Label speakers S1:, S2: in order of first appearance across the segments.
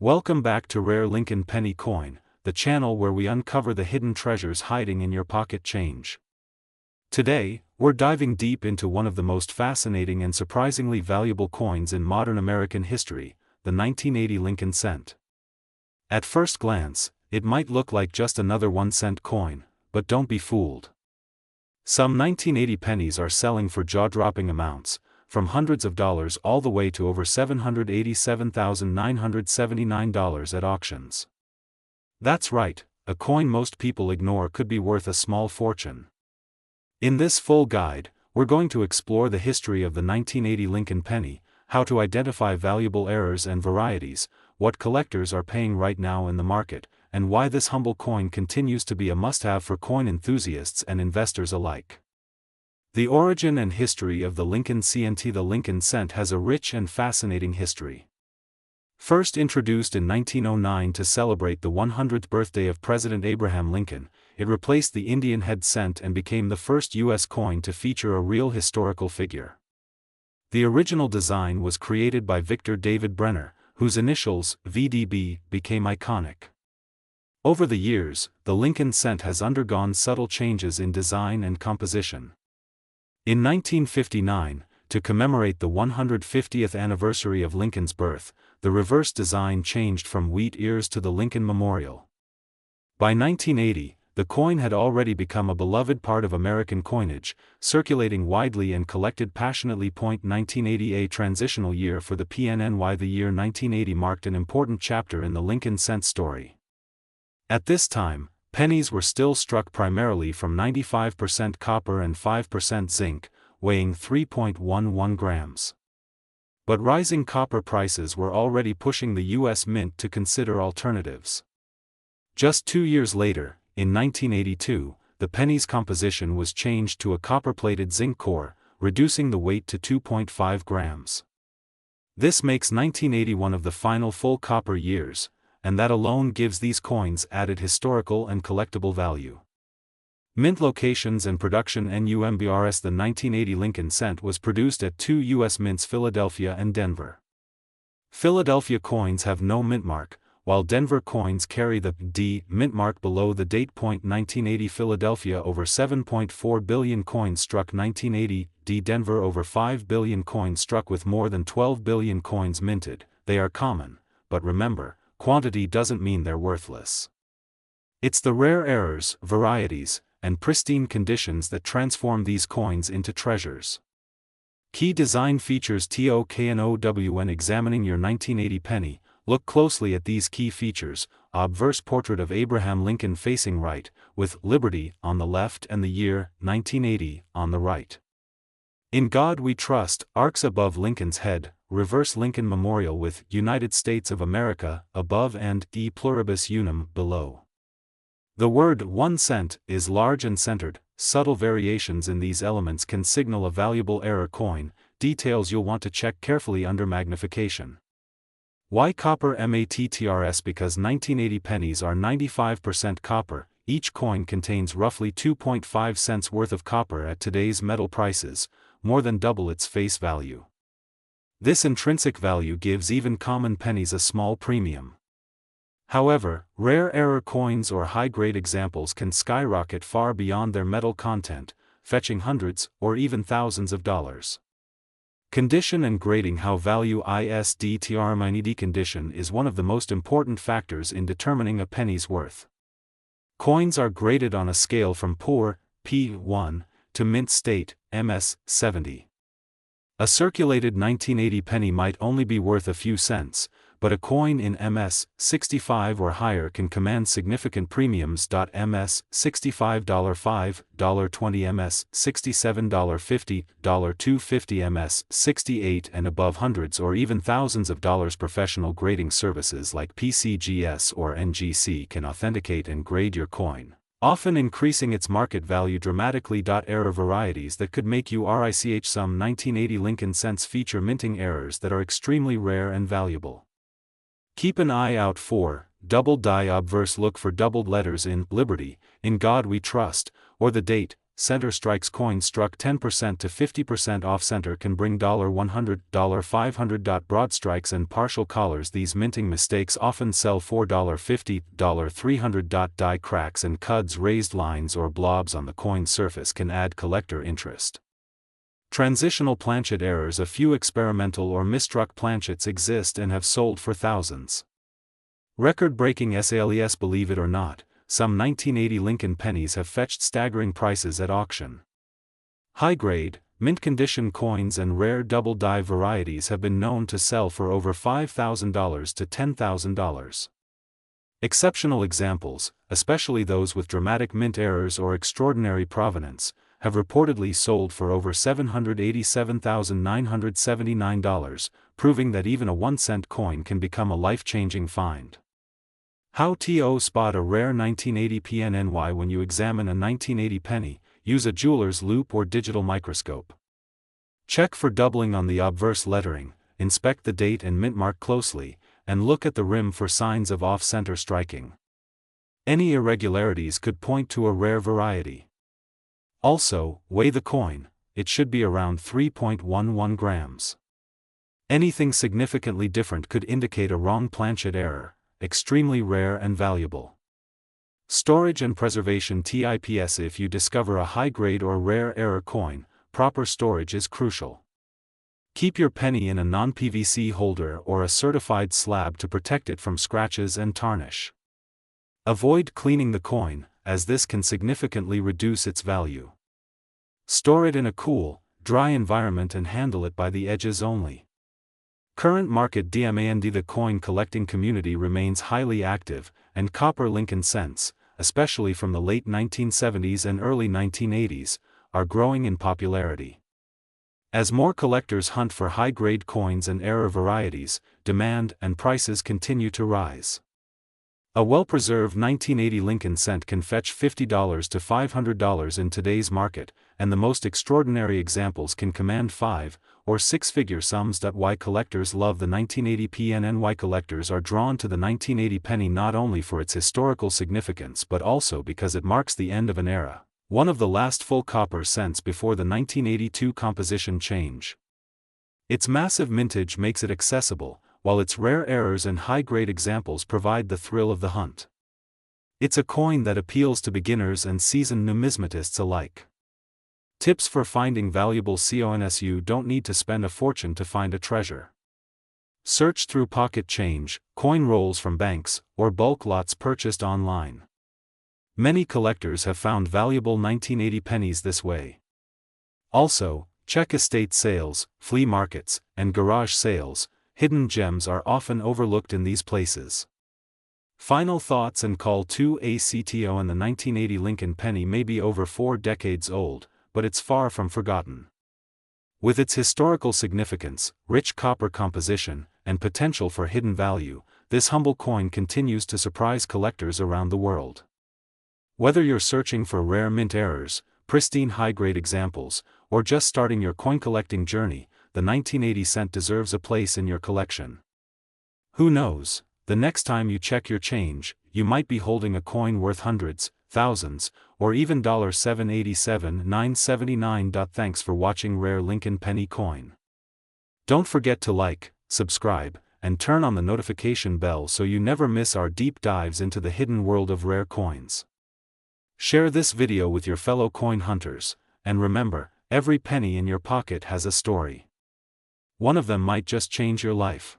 S1: Welcome back to Rare Lincoln Penny Coin, the channel where we uncover the hidden treasures hiding in your pocket change. Today, we're diving deep into one of the most fascinating and surprisingly valuable coins in modern American history, the 1980 Lincoln cent. At first glance, it might look like just another 1-cent coin, but don't be fooled. Some 1980 pennies are selling for jaw-dropping amounts, from hundreds of dollars all the way to over $787,979 at auctions. That's right, a coin most people ignore could be worth a small fortune. In this full guide, we're going to explore the history of the 1980 Lincoln penny, how to identify valuable errors and varieties, what collectors are paying right now in the market, and why this humble coin continues to be a must-have for coin enthusiasts and investors alike. The origin and history of the Lincoln cent. The Lincoln cent has a rich and fascinating history. First introduced in 1909 to celebrate the 100th birthday of President Abraham Lincoln, it replaced the Indian head cent and became the first U.S. coin to feature a real historical figure. The original design was created by Victor David Brenner, whose initials, VDB, became iconic. Over the years, the Lincoln cent has undergone subtle changes in design and composition. In 1959, to commemorate the 150th anniversary of Lincoln's birth, the reverse design changed from wheat ears to the Lincoln Memorial. By 1980, the coin had already become a beloved part of American coinage, circulating widely and collected passionately. 1980, a transitional year for the PNNY. The year 1980 marked an important chapter in the Lincoln cent story. At this time, pennies were still struck primarily from 95% copper and 5% zinc, weighing 3.11 grams. But rising copper prices were already pushing the U.S. Mint to consider alternatives. Just 2 years later, in 1982, the penny's composition was changed to a copper-plated zinc core, reducing the weight to 2.5 grams. This makes 1980 one of the final full copper years, and that alone gives these coins added historical and collectible value. Mint locations and production. NUMBRS. The 1980 Lincoln cent was produced at 2 U.S. mints, Philadelphia and Denver. Philadelphia coins have no mint mark, while Denver coins carry the D mint mark below the date. 1980 Philadelphia, over 7.4 billion coins struck. 1980 D Denver, over 5 billion coins struck, with more than 12 billion coins minted. They are common, but remember, quantity doesn't mean they're worthless. It's the rare errors, varieties, and pristine conditions that transform these coins into treasures. Key design features. TOKNOW. When examining your 1980 penny, look closely at these key features: obverse portrait of Abraham Lincoln facing right, with Liberty on the left and the year, 1980, on the right. In God We Trust, arcs above Lincoln's head, reverse Lincoln Memorial with United States of America above and E Pluribus Unum below. The word 1 cent is large and centered. Subtle variations in these elements can signal a valuable error coin, details you'll want to check carefully under magnification. Why copper MATTRS? Because 1980 pennies are 95% copper. Each coin contains roughly 2.5 cents worth of copper at today's metal prices, more than double its face value. This intrinsic value gives even common pennies a small premium. However, rare error coins or high-grade examples can skyrocket far beyond their metal content, fetching hundreds or even thousands of dollars. Condition and grading. How value is determined. Condition is one of the most important factors in determining a penny's worth. Coins are graded on a scale from poor, P1, to mint state, MS, 70. A circulated 1980 penny might only be worth a few cents, but a coin in MS, 65 or higher can command significant premiums. MS, $65 $5, $20 MS, $67 $50, $250 MS, 68 and above, hundreds or even thousands of dollars. Professional grading services like PCGS or NGC can authenticate and grade your coin, often increasing its market value dramatically. Error varieties that could make you rich. Some 1980 Lincoln cents feature minting errors that are extremely rare and valuable. Keep an eye out for double die obverse. Look for doubled letters in Liberty, In God We Trust, or the date, center strikes coins struck 10% to 50% off center can bring $100, $500. Broad strikes and partial collars. These minting mistakes often sell for $50, $300. Die cracks and cuds, raised lines or blobs on the coin surface can add collector interest. Transitional planchet errors. A few experimental or misstruck planchets exist and have sold for thousands. Record-breaking sales. Believe it or not, some 1980 Lincoln pennies have fetched staggering prices at auction. High-grade, mint-condition coins and rare double-die varieties have been known to sell for over $5,000 to $10,000. Exceptional examples, especially those with dramatic mint errors or extraordinary provenance, have reportedly sold for over $787,979, proving that even a 1-cent coin can become a life-changing find. How to spot a rare 1980 PNNY. When you examine a 1980 penny, use a jeweler's loupe or digital microscope. Check for doubling on the obverse lettering, inspect the date and mint mark closely, and look at the rim for signs of off-center striking. Any irregularities could point to a rare variety. Also, weigh the coin. It should be around 3.11 grams. Anything significantly different could indicate a wrong planchet error, extremely rare and valuable. Storage and preservation. Tips. If you discover a high-grade or rare error coin, proper storage is crucial. Keep your penny in a non-PVC holder or a certified slab to protect it from scratches and tarnish. Avoid cleaning the coin, as this can significantly reduce its value. Store it in a cool, dry environment and handle it by the edges only. Current market demand. The coin collecting community remains highly active, and copper Lincoln cents, especially from the late 1970s and early 1980s, are growing in popularity. As more collectors hunt for high-grade coins and error varieties, demand and prices continue to rise. A well-preserved 1980 Lincoln cent can fetch $50 to $500 in today's market, and the most extraordinary examples can command 5- or 6-figure sums. Why collectors love the 1980 PNNY. Collectors are drawn to the 1980 penny not only for its historical significance but also because it marks the end of an era, one of the last full copper cents before the 1982 composition change. Its massive mintage makes it accessible, while its rare errors and high-grade examples provide the thrill of the hunt. It's a coin that appeals to beginners and seasoned numismatists alike. Tips for finding valuable coins. You don't need to spend a fortune to find a treasure. Search through pocket change, coin rolls from banks, or bulk lots purchased online. Many collectors have found valuable 1980 pennies this way. Also, check estate sales, flea markets, and garage sales. Hidden gems are often overlooked in these places. Final thoughts and call to ACTO. And the 1980 Lincoln penny may be over 4 decades old, but it's far from forgotten. With its historical significance, rich copper composition, and potential for hidden value, this humble coin continues to surprise collectors around the world. Whether you're searching for rare mint errors, pristine high-grade examples, or just starting your coin collecting journey, the 1980 cent deserves a place in your collection. Who knows, the next time you check your change, you might be holding a coin worth hundreds, thousands, or even $787,979. Thanks for watching Rare Lincoln Penny Coin. Don't forget to like, subscribe, and turn on the notification bell so you never miss our deep dives into the hidden world of rare coins. Share this video with your fellow coin hunters, and remember, every penny in your pocket has a story. One of them might just change your life.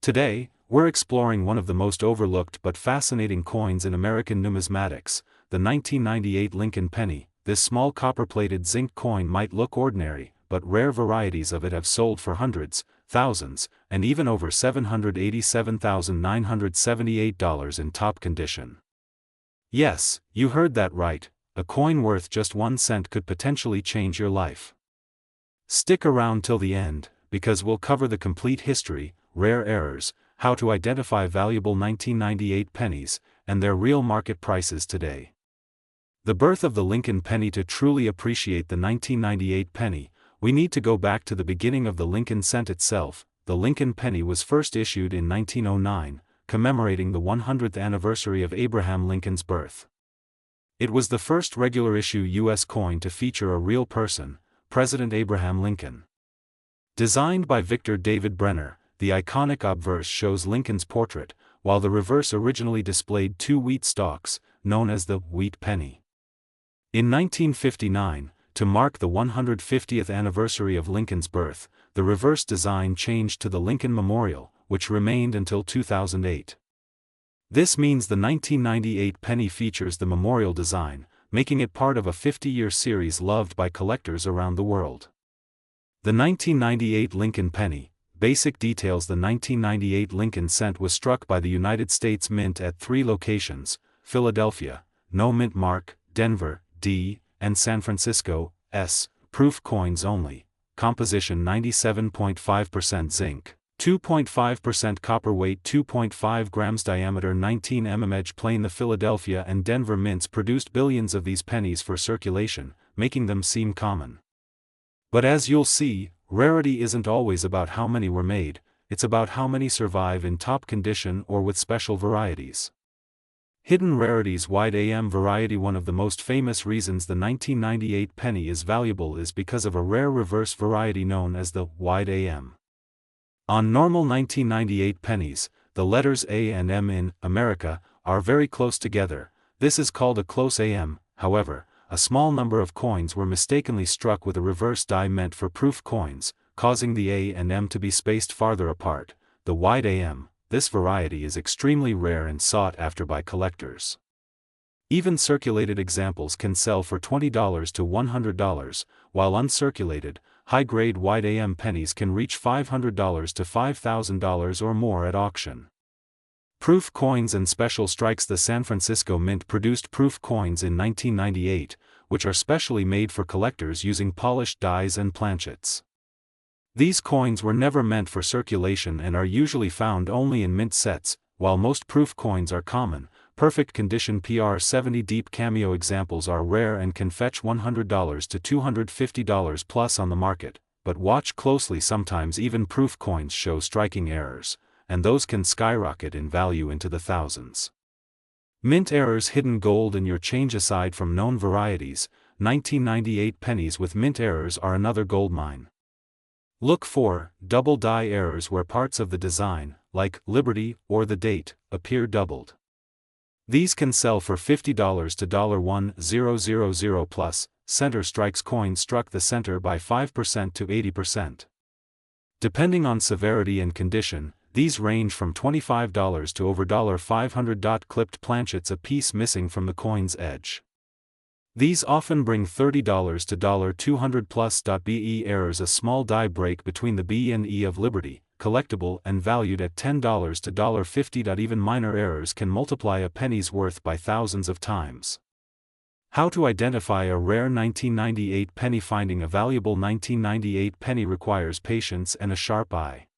S1: Today, we're exploring one of the most overlooked but fascinating coins in American numismatics, the 1998 Lincoln penny. This small copper-plated zinc coin might look ordinary, but rare varieties of it have sold for hundreds, thousands, and even over $787,978 in top condition. Yes, you heard that right, a coin worth just 1 cent could potentially change your life. Stick around till the end, because we'll cover the complete history, rare errors, how to identify valuable 1998 pennies, and their real market prices today. The birth of the Lincoln penny. To truly appreciate the 1998 penny, we need to go back to the beginning of the Lincoln cent itself. The Lincoln penny was first issued in 1909, commemorating the 100th anniversary of Abraham Lincoln's birth. It was the first regular issue U.S. coin to feature a real person, President Abraham Lincoln. Designed by Victor David Brenner, the iconic obverse shows Lincoln's portrait, while the reverse originally displayed 2 wheat stalks, known as the wheat penny. In 1959, to mark the 150th anniversary of Lincoln's birth, the reverse design changed to the Lincoln Memorial, which remained until 2008. This means the 1998 penny features the memorial design, making it part of a 50-year series loved by collectors around the world. The 1998 Lincoln penny. Basic details: the 1998 Lincoln cent was struck by the United States Mint at 3 locations: Philadelphia, no mint mark; Denver, D, and San Francisco, S. Proof coins only. Composition: 97.5% zinc, 2.5% copper. Weight: 2.5 grams. Diameter: 19 mm. Plain. The Philadelphia and Denver mints produced billions of these pennies for circulation, making them seem common. But as you'll see, rarity isn't always about how many were made, it's about how many survive in top condition or with special varieties. Hidden rarities. Wide AM variety. One of the most famous reasons the 1998 penny is valuable is because of a rare reverse variety known as the wide AM. On normal 1998 pennies, the letters A and M in America are very close together. This is called a close AM. However, a small number of coins were mistakenly struck with a reverse die meant for proof coins, causing the A and M to be spaced farther apart. The wide AM. This variety is extremely rare and sought after by collectors. Even circulated examples can sell for $20 to $100, while uncirculated, high-grade wide AM pennies can reach $500 to $5,000 or more at auction. Proof coins and special strikes. The San Francisco Mint produced proof coins in 1998, which are specially made for collectors using polished dies and planchets. These coins were never meant for circulation and are usually found only in mint sets. While most proof coins are common, perfect condition PR70 deep cameo examples are rare and can fetch $100 to $250 plus on the market, but watch closely. Sometimes even proof coins show striking errors, and those can skyrocket in value into the thousands. Mint errors. Hidden gold in your change. Aside from known varieties, 1998 pennies with mint errors are another goldmine. Look for double die errors where parts of the design, like Liberty or the date, appear doubled. These can sell for $50 to $1,000 plus. Center strikes. Coins struck the center by 5% to 80%. Depending on severity and condition, these range from $25 to over $500. Clipped planchets. A piece missing from the coin's edge. These often bring $30 to $200 plus. BE errors. A small die break between the B and E of Liberty, collectible and valued at $10 to $50. Even minor errors can multiply a penny's worth by thousands of times. How to identify a rare 1998 penny. Finding a valuable 1998 penny requires patience and a sharp eye.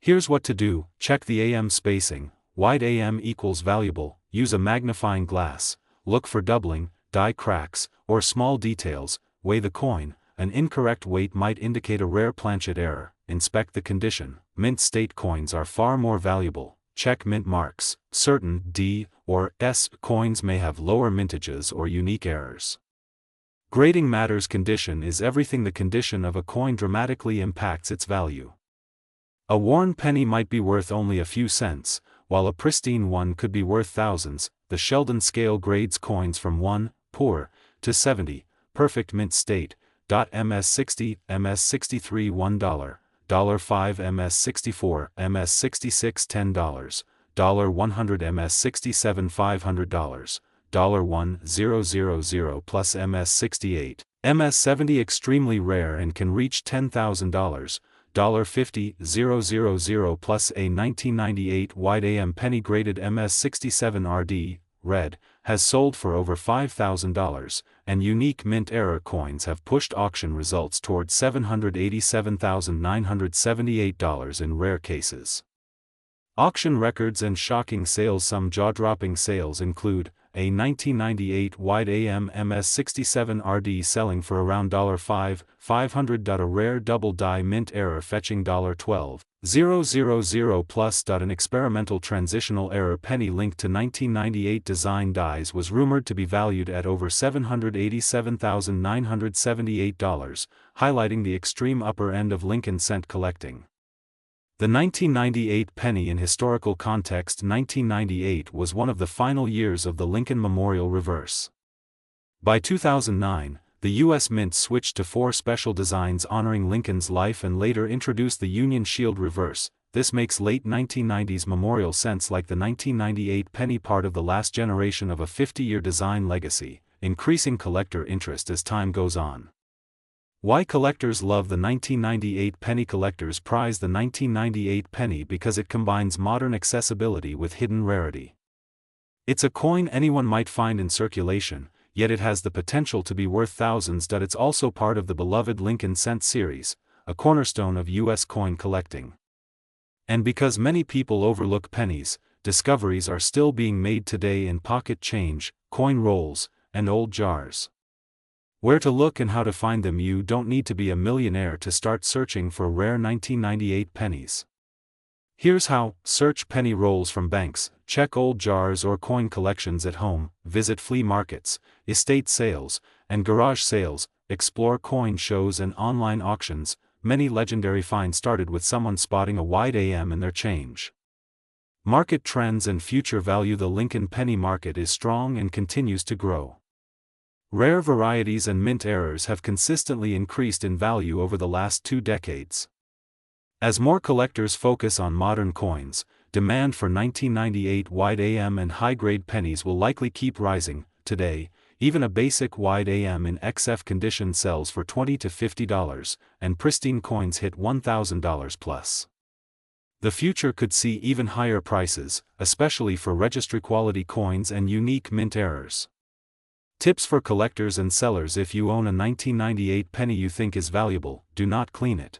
S1: Here's what to do: check the AM spacing. Wide AM equals valuable. Use a magnifying glass. Look for doubling, die cracks, or small details. Weigh the coin. An incorrect weight might indicate a rare planchet error. Inspect the condition. Mint state coins are far more valuable. Check mint marks. Certain D or S coins may have lower mintages or unique errors. Grading matters. Condition is everything. The condition of a coin dramatically impacts its value. A worn penny might be worth only a few cents, while a pristine one could be worth thousands. The Sheldon scale grades coins from 1, poor, to 70, perfect. Mint state. MS60, MS63 $1, $5 MS64, MS66 $10, $100 MS67 $500, $1,000 plus MS68, MS70 extremely rare and can reach $10,000, $50,000 plus. A 1998 wide AM penny graded MS67 RD, red, has sold for over $5,000, and unique mint error coins have pushed auction results toward $787,978 in rare cases. Auction records and shocking sales. Some jaw-dropping sales include a 1998 wide AM MS67 RD selling for around $500. A rare double die mint error fetching $12,000 plus. An experimental transitional error penny linked to 1998 design dies was rumored to be valued at over $787,978, highlighting the extreme upper end of Lincoln cent collecting. The 1998 penny. In historical context, 1998 was one of the final years of the Lincoln Memorial reverse. By 2009, the U.S. Mint switched to 4 special designs honoring Lincoln's life and later introduced the Union Shield reverse. This makes late 1990s memorial cents like the 1998 penny part of the last generation of a 50-year design legacy, increasing collector interest as time goes on. Why collectors love the 1998 penny? Collectors prize the 1998 penny because it combines modern accessibility with hidden rarity. It's a coin anyone might find in circulation, yet it has the potential to be worth thousands. It's also part of the beloved Lincoln Cent series, a cornerstone of U.S. coin collecting. And because many people overlook pennies, discoveries are still being made today in pocket change, coin rolls, and old jars. Where to look and how to find them? You don't need to be a millionaire to start searching for rare 1998 pennies. Here's how: search penny rolls from banks, check old jars or coin collections at home, visit flea markets, estate sales, and garage sales, explore coin shows and online auctions. Many legendary finds started with someone spotting a wide AM in their change. Market trends and future value. The Lincoln penny market is strong and continues to grow. Rare varieties and mint errors have consistently increased in value over the last 2 decades. As more collectors focus on modern coins, demand for 1998 wide AM and high-grade pennies will likely keep rising. Today, even a basic wide AM in XF condition sells for $20 to $50, and pristine coins hit $1,000 plus. The future could see even higher prices, especially for registry-quality coins and unique mint errors. Tips for collectors and sellers: if you own a 1998 penny you think is valuable, do not clean it.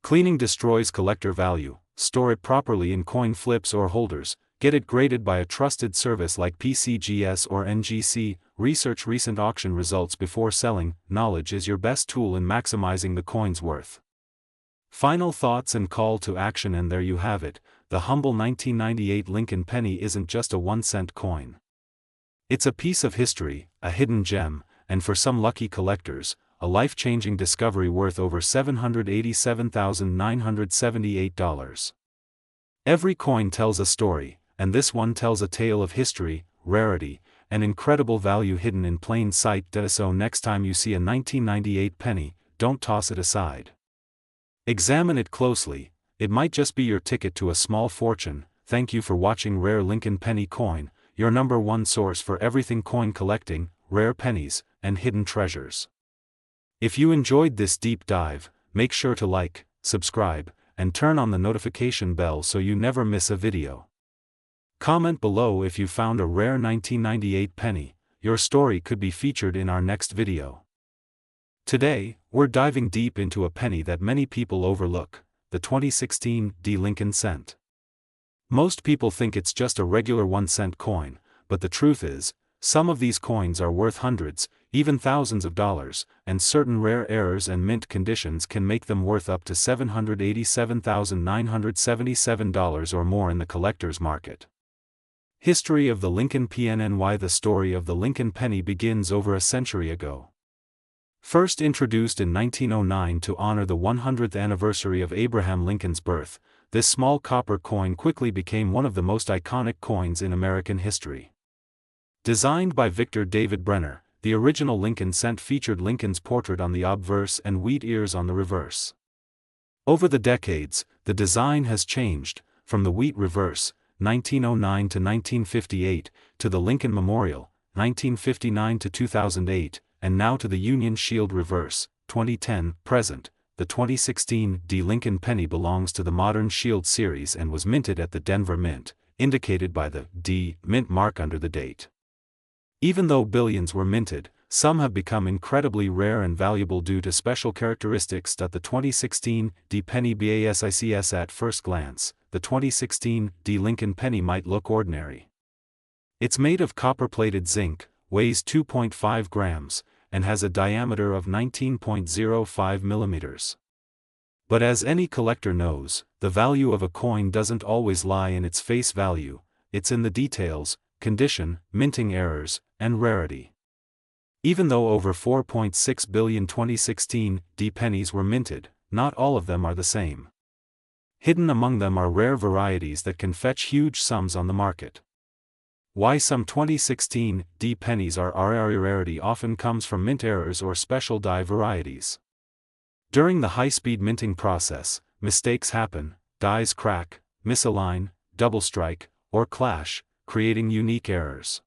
S1: Cleaning destroys collector value. Store it properly in coin flips or holders. Get it graded by a trusted service like PCGS or NGC. Research recent auction results before selling. Knowledge is your best tool in maximizing the coin's worth. Final thoughts and call to action. And there you have it. The humble 1998 Lincoln penny isn't just a 1-cent coin. It's a piece of history, a hidden gem, and for some lucky collectors, a life-changing discovery worth over $787,978. Every coin tells a story, and this one tells a tale of history, rarity, and incredible value hidden in plain sight. So next time you see a 1998 penny, don't toss it aside. Examine it closely. It might just be your ticket to a small fortune. Thank you for watching Rare Lincoln Penny Coin, your #1 source for everything coin collecting, rare pennies, and hidden treasures. If you enjoyed this deep dive, make sure to like, subscribe, and turn on the notification bell so you never miss a video. Comment below if you found a rare 1998 penny. Your story could be featured in our next video. Today, we're diving deep into a penny that many people overlook, the 2016 Lincoln Cent. Most people think it's just a regular 1-cent coin, but the truth is, some of these coins are worth hundreds, even thousands of dollars, and certain rare errors and mint conditions can make them worth up to $787,977 or more in the collector's market. History of the Lincoln PNNY. The story of the Lincoln penny begins over a century ago. First introduced in 1909 to honor the 100th anniversary of Abraham Lincoln's birth, this small copper coin quickly became one of the most iconic coins in American history. Designed by Victor David Brenner, the original Lincoln cent featured Lincoln's portrait on the obverse and wheat ears on the reverse. Over the decades, the design has changed, from the wheat reverse, 1909 to 1958, to the Lincoln Memorial, 1959 to 2008, and now to the Union Shield reverse, 2010, present. The 2016 Lincoln penny belongs to the Modern Shield series and was minted at the Denver Mint, indicated by the D Mint mark under the date. Even though billions were minted, some have become incredibly rare and valuable due to special characteristics. The 2016 penny BASICS. At first glance, the 2016 D Lincoln penny might look ordinary. It's made of copper-plated zinc, weighs 2.5 grams, and has a diameter of 19.05 millimeters. But as any collector knows, the value of a coin doesn't always lie in its face value, it's in the details, condition, minting errors, and rarity. Even though over 4.6 billion 2016 D pennies were minted, not all of them are the same. Hidden among them are rare varieties that can fetch huge sums on the market. Why some 2016 D pennies are rare. Rarity often comes from mint errors or special die varieties. During the high-speed minting process, mistakes happen, dies crack, misalign, double strike, or clash, creating unique errors.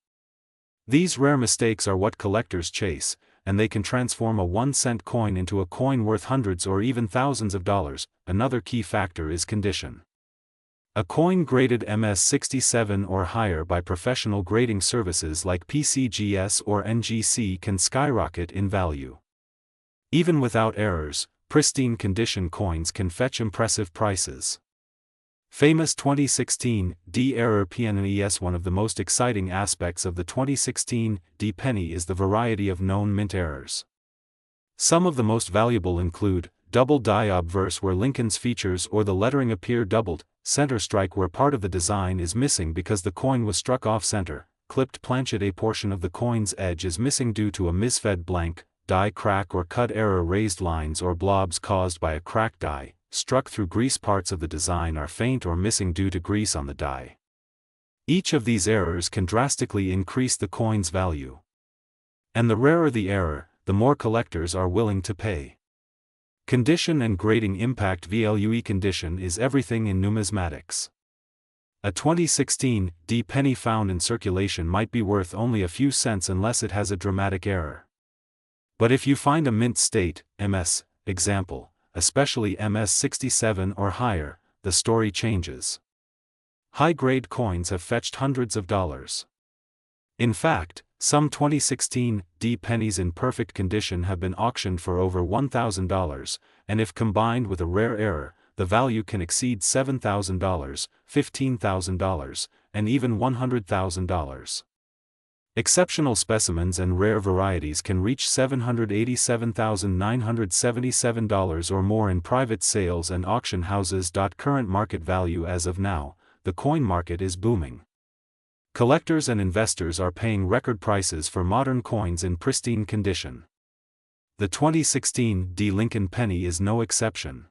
S1: These rare mistakes are what collectors chase, and they can transform a 1-cent coin into a coin worth hundreds or even thousands of dollars. Another key factor is condition. A coin graded MS67 or higher by professional grading services like PCGS or NGC can skyrocket in value. Even without errors, pristine condition coins can fetch impressive prices. Famous 2016 D error pennies. One of the most exciting aspects of the 2016 D penny is the variety of known mint errors. Some of the most valuable include double die obverse where Lincoln's features or the lettering appear doubled, center strike where part of the design is missing because the coin was struck off center, clipped planchet a portion of the coin's edge is missing due to a misfed blank, die crack or cut error, raised lines or blobs caused by a cracked die, struck through grease, parts of the design are faint or missing due to grease on the die. Each of these errors can drastically increase the coin's value. And the rarer the error, the more collectors are willing to pay. Condition and grading impact. Value condition is everything in numismatics. A 2016 D penny found in circulation might be worth only a few cents unless it has a dramatic error. But if you find a mint state, MS, example, especially MS67 or higher, the story changes. High-grade coins have fetched hundreds of dollars. In fact, some 2016 D pennies in perfect condition have been auctioned for over $1,000, and if combined with a rare error, the value can exceed $7,000, $15,000, and even $100,000. Exceptional specimens and rare varieties can reach $787,977 or more in private sales and auction houses. Current market value. As of now, the coin market is booming. Collectors and investors are paying record prices for modern coins in pristine condition. The 2016 D Lincoln penny is no exception.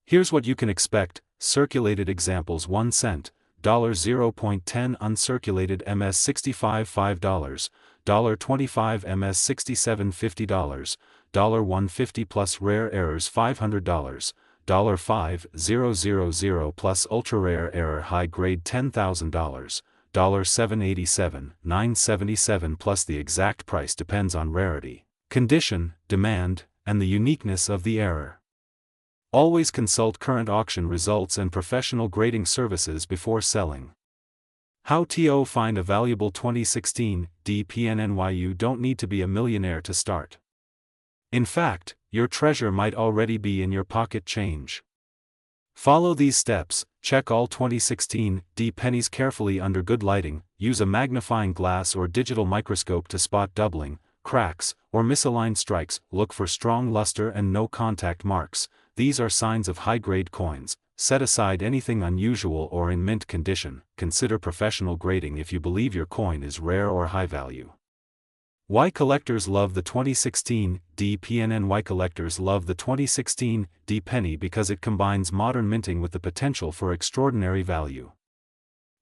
S1: Here's what you can expect: circulated examples 1 cent, $0.10 uncirculated MS65 $5, $25 MS67 $50, $150 plus rare errors $500, $5,000 plus ultra rare error high grade $10,000, $787, $977 plus. The exact price depends on rarity, condition, demand, and the uniqueness of the error. Always consult current auction results and professional grading services before selling. How to find a valuable 2016 D penny? You don't need to be a millionaire to start. In fact, your treasure might already be in your pocket change. Follow these steps: check all 2016 D pennies carefully under good lighting, use a magnifying glass or digital microscope to spot doubling, cracks, or misaligned strikes, look for strong luster and no contact marks. These are signs of high-grade coins. Set aside anything unusual or in mint condition. Consider professional grading if you believe your coin is rare or high value. Why collectors love the 2016 D penny? Why collectors love the 2016 D penny? Because it combines modern minting with the potential for extraordinary value.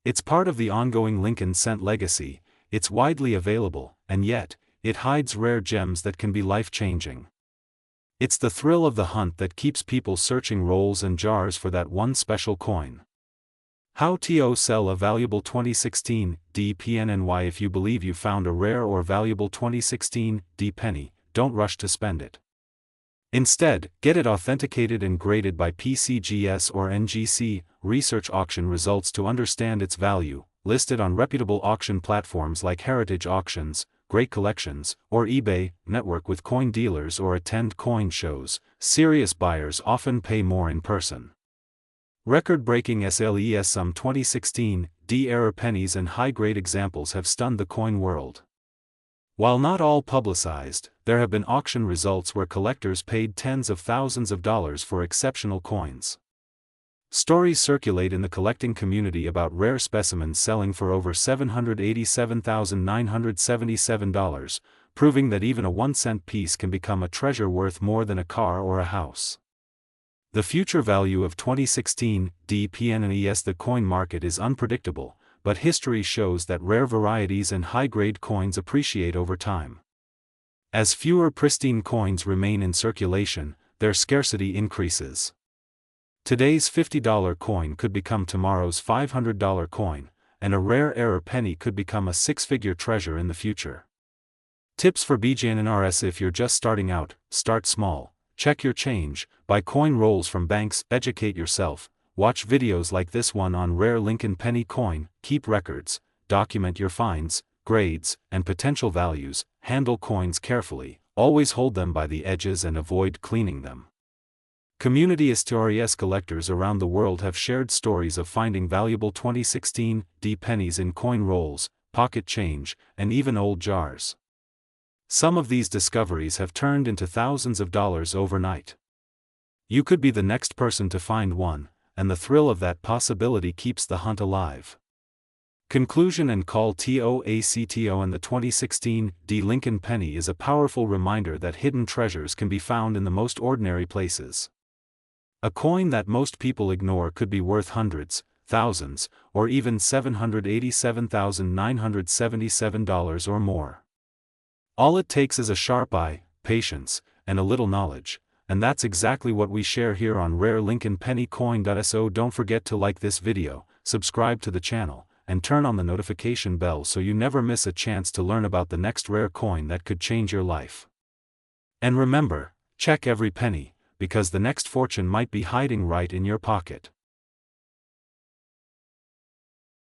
S1: It's part of the ongoing Lincoln cent legacy, it's widely available, and yet, it hides rare gems that can be life-changing. It's the thrill of the hunt that keeps people searching rolls and jars for that one special coin. How to sell a valuable 2016 D penny? If you believe you found a rare or valuable 2016 D penny, don't rush to spend it. Instead, get it authenticated and graded by PCGS or NGC. Research auction results to understand its value. List it on reputable auction platforms like Heritage Auctions, Great Collections, or eBay. Network with coin dealers or attend coin shows. Serious buyers often pay more in person. Record-breaking SLES some 2016 D-era pennies and high-grade examples have stunned the coin world. While not all publicized, there have been auction results where collectors paid tens of thousands of dollars for exceptional coins. Stories circulate in the collecting community about rare specimens selling for over $787,977, proving that even a 1-cent piece can become a treasure worth more than a car or a house. The future value of 2016 pennies. The coin market is unpredictable, but history shows that rare varieties and high-grade coins appreciate over time. As fewer pristine coins remain in circulation, their scarcity increases. Today's $50 coin could become tomorrow's $500 coin, and a rare error penny could become a six-figure treasure in the future. Tips for beginners: if you're just starting out, start small, check your change, buy coin rolls from banks, educate yourself, watch videos like this one on rare Lincoln penny coin, keep records, document your finds, grades, and potential values, handle coins carefully, always hold them by the edges and avoid cleaning them. Community stories: collectors around the world have shared stories of finding valuable 2016 pennies in coin rolls, pocket change, and even old jars. Some of these discoveries have turned into thousands of dollars overnight. You could be the next person to find one, and the thrill of that possibility keeps the hunt alive. Conclusion and call to action: and the 2016 Lincoln penny is a powerful reminder that hidden treasures can be found in the most ordinary places. A coin that most people ignore could be worth hundreds, thousands, or even $787,977 or more. All it takes is a sharp eye, patience, and a little knowledge, and that's exactly what we share here on Rare Lincoln Penny Coin. So don't forget to like this video, subscribe to the channel, and turn on the notification bell so you never miss a chance to learn about the next rare coin that could change your life. And remember, check every penny, because the next fortune might be hiding right in your pocket.